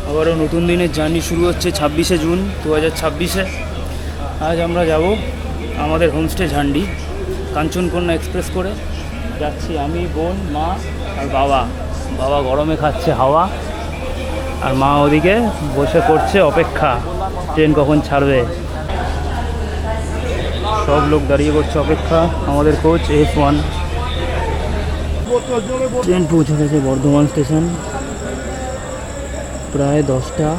আবারও নতুন দিনের জার্নি শুরু হচ্ছে 26শে জুন 2026-এ। আজ আমরা যাব আমাদের হোমস্টে ঝান্ডি। কাঞ্চনকন্যা এক্সপ্রেস করে যাচ্ছি আমি, বোন, মা আর বাবা। বাবা গরমে খাচ্ছে হাওয়া, আর মা ওদিকে বসে করছে অপেক্ষা ট্রেন কখন ছাড়বে। সব লোক দাঁড়িয়ে করছে অপেক্ষা। আমাদের কোচ F1। ট্রেন পৌঁছে গেছে বর্ধমান স্টেশন প্রায় 10টা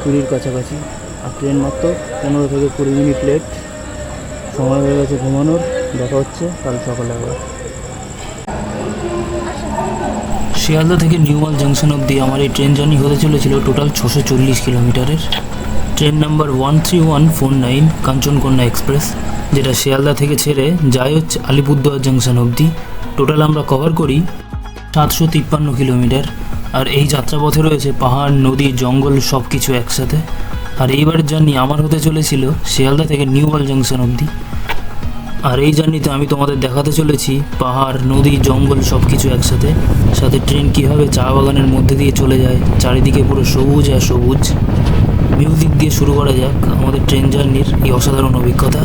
20 কাছাকাছি, আর ট্রেন মাত্র 15 থেকে 20 মিনিট লেট। সময় হয়ে গেছে ঘুমানোর। দেখা হচ্ছে কাল সকালে আবার। শিয়ালদা থেকে নিউমাল জাংশন অবধি আমার এই ট্রেন জার্নি হতে চলেছিল টোটাল 640 কিলোমিটারের। ট্রেন নাম্বার 13149 কাঞ্চনকন্যা এক্সপ্রেস, যেটা শিয়ালদা থেকে ছেড়ে যায় হচ্ছে আলিপুরদুয়ার জাংশন অবধি। টোটাল আমরা কভার করি 753 কিলোমিটার। আর এই যাত্রাপথে রয়েছে পাহাড়, নদী, জঙ্গল সব কিছু একসাথে। আর এইবারের জার্নি আমার হতে চলেছিল শিয়ালদা থেকে নিউমাল জাংশন অবধি। আর এই জার্নিতে আমি তোমাদের দেখাতে চলেছি পাহাড়, নদী, জঙ্গল সব কিছু একসাথে, সাথে ট্রেন কীভাবে চা বাগানের মধ্যে দিয়ে চলে যায়, চারিদিকে পুরো সবুজ আর সবুজ। মিউজিক দিয়ে শুরু করা যাক আমাদের ট্রেন জার্নির এই অসাধারণ অভিজ্ঞতা।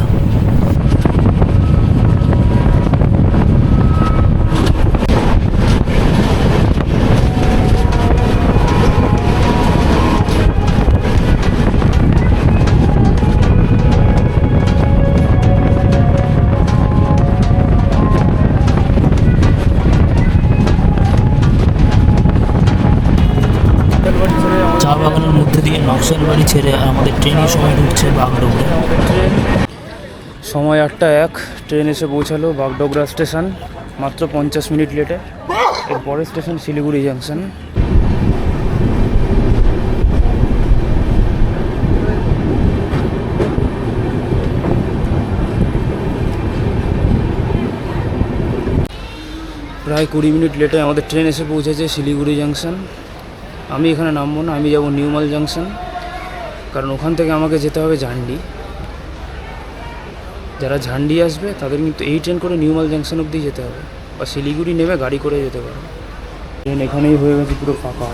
চা বাগানের মধ্যে দিয়ে নকশাল বাড়ি ছেড়ে আমাদের ট্রেনের সময় ঢুকছে বাগডোগরা। সময় 8টা 1। ট্রেন এসে পৌঁছালো বাগডোগরা স্টেশন মাত্র 50 মিনিট লেটে। এর পরের স্টেশন শিলিগুড়ি জাংশন। প্রায় 20 মিনিট লেটে আমাদের ট্রেন এসে পৌঁছেছে শিলিগুড়ি জাংশন। আমি এখানে নামবো না, আমি যাব নিউমাল জাংশন, কারণ ওখান থেকে আমাকে যেতে হবে ঝান্ডি। যারা ঝান্ডি আসবে তাদের কিন্তু এই ট্রেন করে নিউমাল জাংশন অবধি যেতে হবে, বা শিলিগুড়ি নেমে গাড়ি করে যেতে পারে। ট্রেন এখানেই হয়ে গেছে পুরো ফাঁকা।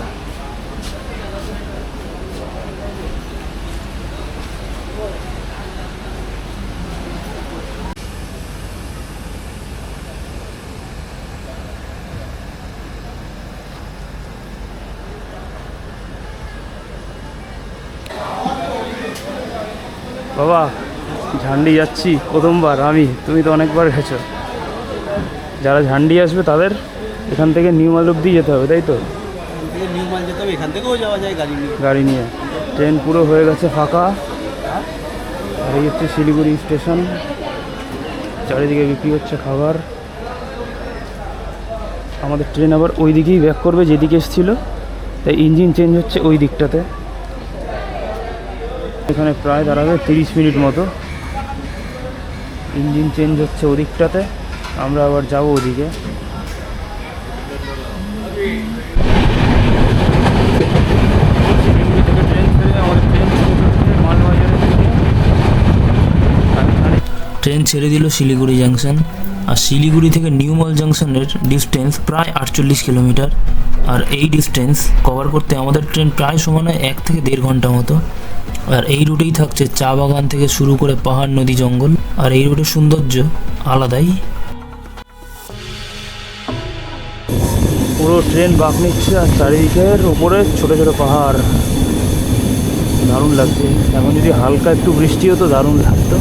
বাবা, ঝান্ডি যাচ্ছি প্রথমবার আমি, তুমি তো অনেকবার গেছো। যারা ঝান্ডি আসবে তাদের এখান থেকে নিউমাল অবধি যেতে হবে, তাই তো? নিউমাল যেতে হবে, এখান থেকেও যাওয়া যায় গাড়ি নিয়ে। ট্রেন পুরো হয়ে গেছে ফাঁকা। আর এই হচ্ছে শিলিগুড়ি স্টেশন। চারিদিকে বিক্রি হচ্ছে খাবার। আমাদের ট্রেন আবার ওই দিকেই ব্যাক করবে যেদিকে এসেছিলো, তাই ইঞ্জিন চেঞ্জ হচ্ছে ওই দিকটাতে। এখানে প্রায় দাঁড়াবে 30 মিনিট মতো। ইঞ্জিন চেঞ্জ হচ্ছে ওদিকটাতে, আমরা আবার যাব ওদিকে। ট্রেন ছেড়ে দিল শিলিগুড়ি জাংশন। আর শিলিগুড়ি থেকে নিউমাল জাংশনের ডিস্টেন্স প্রায় 48 কিলোমিটার। আর এই ডিস্টেন্স কভার করতে আমাদের ট্রেন প্রায় সমানে 1 থেকে 1.5 ঘন্টা মতো। আর এই রুটেই থাকছে চা বাগান থেকে শুরু করে পাহাড়, নদী, জঙ্গল। আর এই রুটের সৌন্দর্য আলাদাই। পুরো ট্রেন বাঁক নিচ্ছে, আর চারিদিকের উপরে ছোট ছোট পাহাড়। দারুণ লাগছে। এখন যদি হালকা একটু বৃষ্টি হতো দারুণ লাগতো।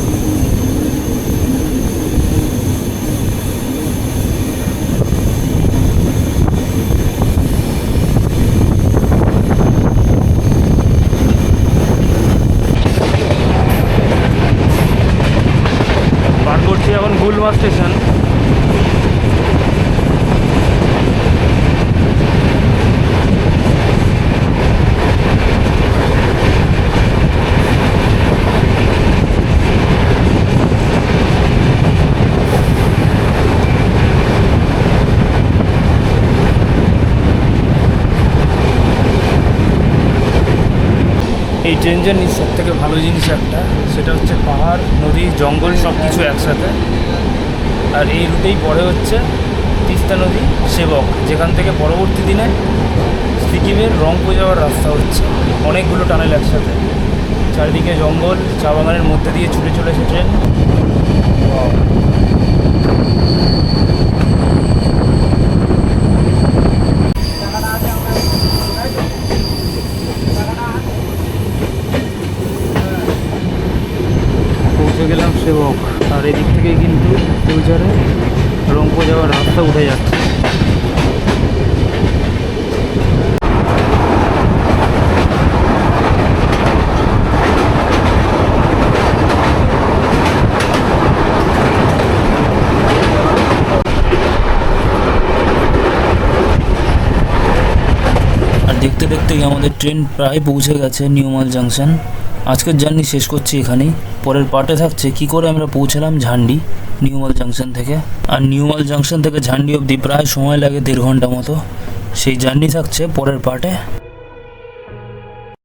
এখন গুলমা স্টেশন। এই ট্রেন জার্নির সব থেকে ভালো জিনিস একটা, সেটা হচ্ছে পাহাড়, নদী, জঙ্গল সব কিছু একসাথে। আর এই রুটেই পরে হচ্ছে তিস্তা নদী সেবক, যেখান থেকে পরবর্তী দিনে সিকিমের রংপুর যাওয়ার রাস্তা হচ্ছে। অনেকগুলো টানেল একসাথে, চারিদিকে জঙ্গল, চা বাগানের মধ্যে দিয়ে ছুটে চলেছে ট্রেন। পৌঁছে গেলাম সেবক, আর এদিক থেকেই কিন্তু ফিউচারে রংপুর যাওয়ার রাস্তা উঠে যাচ্ছে। আর দেখতে দেখতেই আমাদের ট্রেন প্রায় পৌঁছে গেছে নিউমাল জাংশন। আজকের জার্নি শেষ করছি এখানেই। পরের পার্টে থাকছে কি করে আমরা পৌঁছালাম ঝান্ডি নিউমাল জাংশন থেকে। আর নিউমাল জাংশন থেকে ঝান্ডি অবধি প্রায় সময় লাগে 1.5 ঘন্টা মতো। সেই জার্নি থাকছে পরের পার্টে।